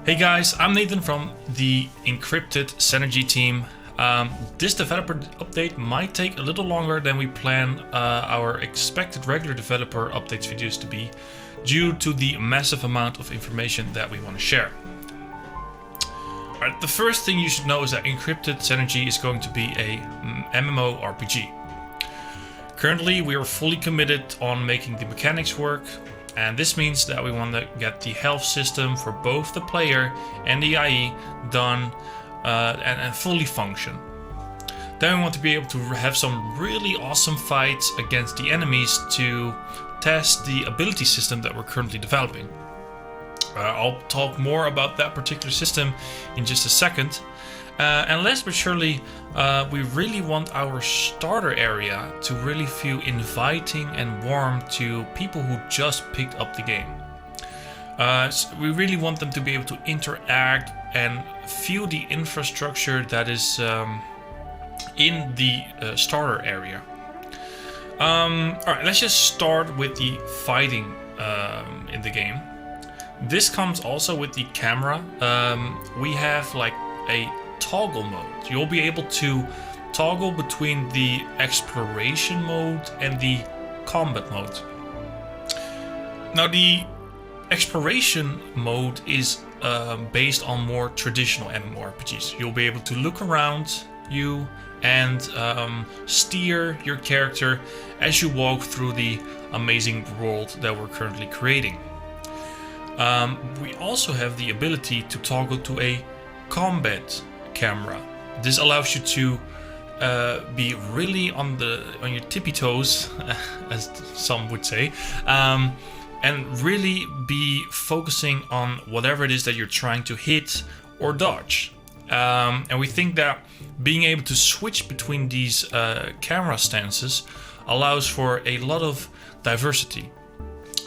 Hey guys, I'm Nathan from the Incrypted Synergie team. This developer update might take a little longer than we plan our expected regular developer updates videos to be, due to the massive amount of information that we want to share. Alright, the first thing you should know is that Incrypted Synergie is going to be a MMORPG. Currently, we are fully committed on making the mechanics work. And this means that we want to get the health system for both the player and the IE done and fully function. Then we want to be able to have some really awesome fights against the enemies to test the ability system that we're currently developing. I'll talk more about that particular system in just a second. And last but surely, we really want our starter area to really feel inviting and warm to people who just picked up the game. So we really want them to be able to interact and feel the infrastructure that is in the starter area. Alright, let's just start with the fighting in the game. This comes also with the camera. We have like a toggle mode. You'll be able to toggle between the exploration mode and the combat mode. Now the exploration mode is based on more traditional MMORPGs. You'll be able to look around you and steer your character as you walk through the amazing world that we're currently creating. We also have the ability to toggle to a combat camera. This allows you to be really on your tippy toes, as some would say, and really be focusing on whatever it is that you're trying to hit or dodge. And we think that being able to switch between these camera stances allows for a lot of diversity.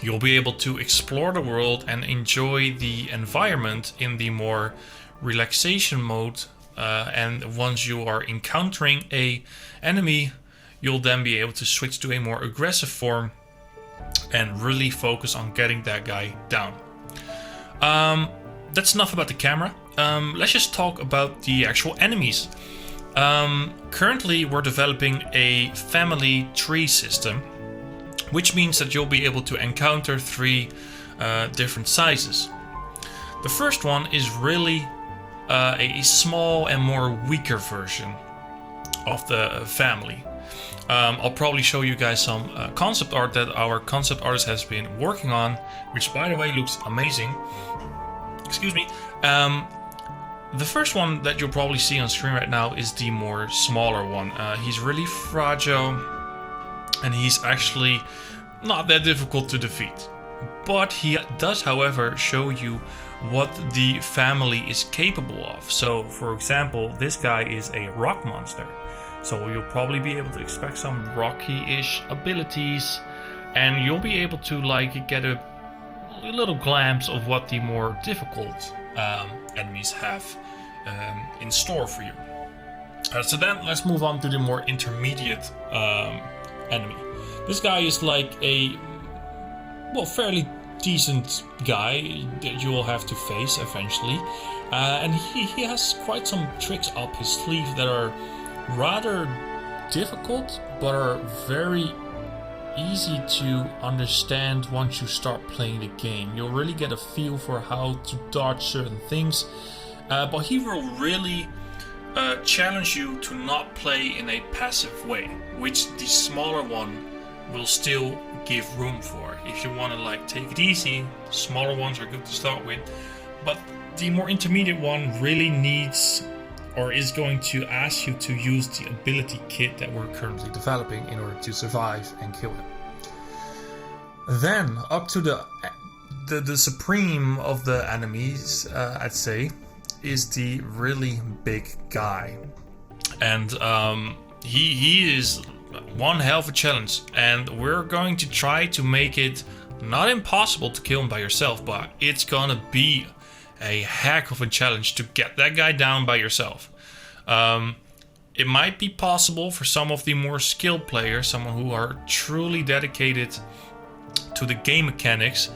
You'll be able to explore the world and enjoy the environment in the more relaxation mode. And once you are encountering an enemy, you'll then be able to switch to a more aggressive form and really focus on getting that guy down. That's enough about the camera. Let's just talk about the actual enemies. Currently, we're developing a family tree system, which means that you'll be able to encounter 3 different sizes. The first one is really a small and more weaker version of the family. I'll probably show you guys some concept art that our concept artist has been working on, which by the way looks amazing. Excuse me. The first one that you'll probably see on screen right now is the more smaller one. He's really fragile and he's actually not that difficult to defeat. But he does, however, show you what the family is capable of. So, for example, this guy is a rock monster. So you'll probably be able to expect some rocky-ish abilities, and you'll be able to get a little glimpse of what the more difficult enemies have in store for you. So then let's move on to the more intermediate enemy. This guy is like a fairly decent guy that you will have to face eventually, and he has quite some tricks up his sleeve that are rather difficult but are very easy to understand once you start playing the game. You'll really get a feel for how to dodge certain things, but he will really challenge you to not play in a passive way, which the smaller one will still give room for. If you want to take it easy, smaller ones are good to start with, but the more intermediate one really needs or is going to ask you to use the ability kit that we're currently developing in order to survive and kill him. Then up to the supreme of the enemies, I'd say, is the really big guy, and he is one hell of a challenge, and we're going to try to make it not impossible to kill him by yourself, but it's gonna be a heck of a challenge to get that guy down by yourself. It might be possible for some of the more skilled players, someone who are truly dedicated to the game mechanics,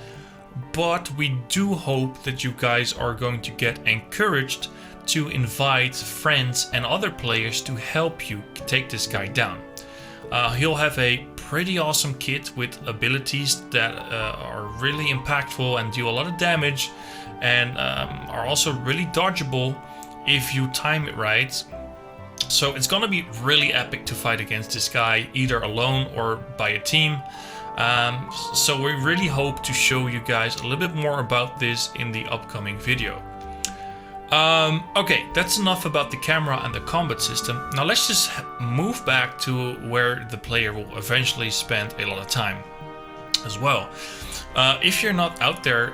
but we do hope that you guys are going to get encouraged to invite friends and other players to help you take this guy down. He'll have a pretty awesome kit with abilities that are really impactful and do a lot of damage, and are also really dodgeable if you time it right. So it's gonna be really epic to fight against this guy, either alone or by a team. So we really hope to show you guys a little bit more about this in the upcoming video. Okay, that's enough about the camera and the combat system. Now let's just move back to where the player will eventually spend a lot of time as well. If you're not out there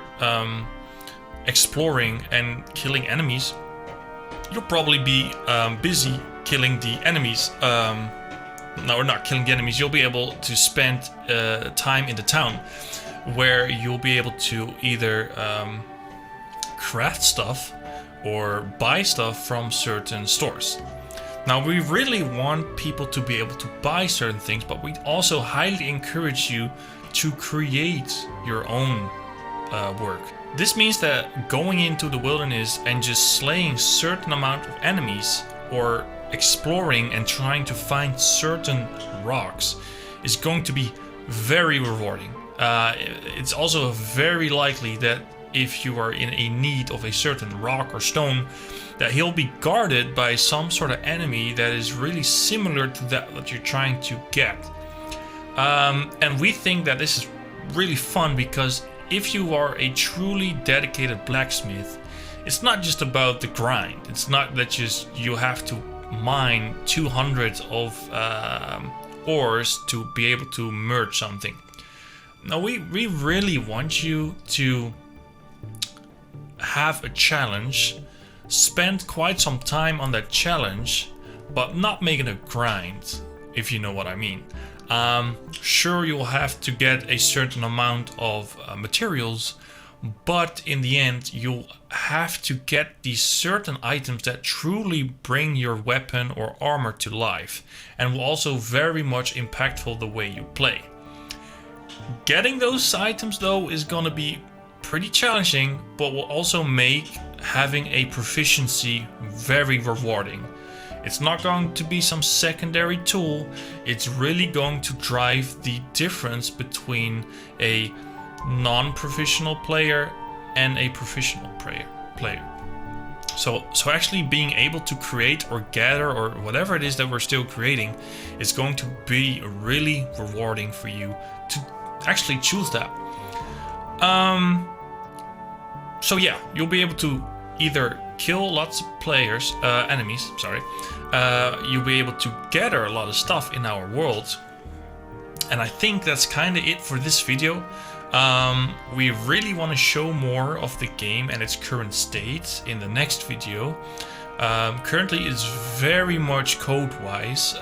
exploring and killing enemies, you'll probably be busy killing the enemies. No, or not killing the enemies. You'll be able to spend time in the town, where you'll be able to either craft stuff or buy stuff from certain stores. Now, we really want people to be able to buy certain things, but we also highly encourage you to create your own work. This means that going into the wilderness and just slaying certain amount of enemies, or exploring and trying to find certain rocks, is going to be very rewarding. It's also very likely that if you are in a need of a certain rock or stone, that he'll be guarded by some sort of enemy that is really similar to that you're trying to get. And we think that this is really fun, because if you are a truly dedicated blacksmith, it's not just about the grind. It's not that you have to mine 200 of ores to be able to merge something. Now we really want you to have a challenge, spend quite some time on that challenge, but not make it a grind, if you know what I mean. Sure, you'll have to get a certain amount of materials, but in the end you'll have to get these certain items that truly bring your weapon or armor to life, and will also very much impactful the way you play. Getting those items though is gonna be pretty challenging, but will also make having a proficiency very rewarding. It's not going to be some secondary tool. It's really going to drive the difference between a non-professional player and a professional player. So actually being able to create or gather or whatever it is that we're still creating is going to be really rewarding for you to actually choose that. So yeah, you'll be able to either kill lots of enemies, you'll be able to gather a lot of stuff in our world. And I think that's kind of it for this video. We really want to show more of the game and its current state in the next video. Currently it's very much code-wise.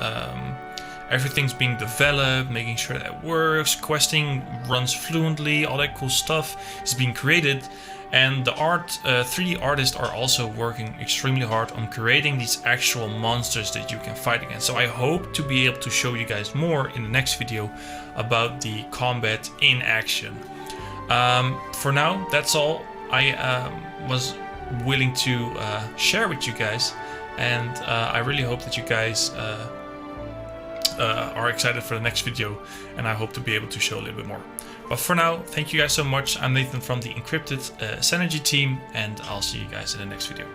Everything's being developed, making sure that it works, questing runs fluently, all that cool stuff is being created. And the 3D artists are also working extremely hard on creating these actual monsters that you can fight against. So I hope to be able to show you guys more in the next video about the combat in action. For now, that's all I was willing to share with you guys. And I really hope that you guys are excited for the next video, and I hope to be able to show a little bit more. But for now, thank you guys so much. I'm Nathan from the Incrypted Synergie team, and I'll see you guys in the next video.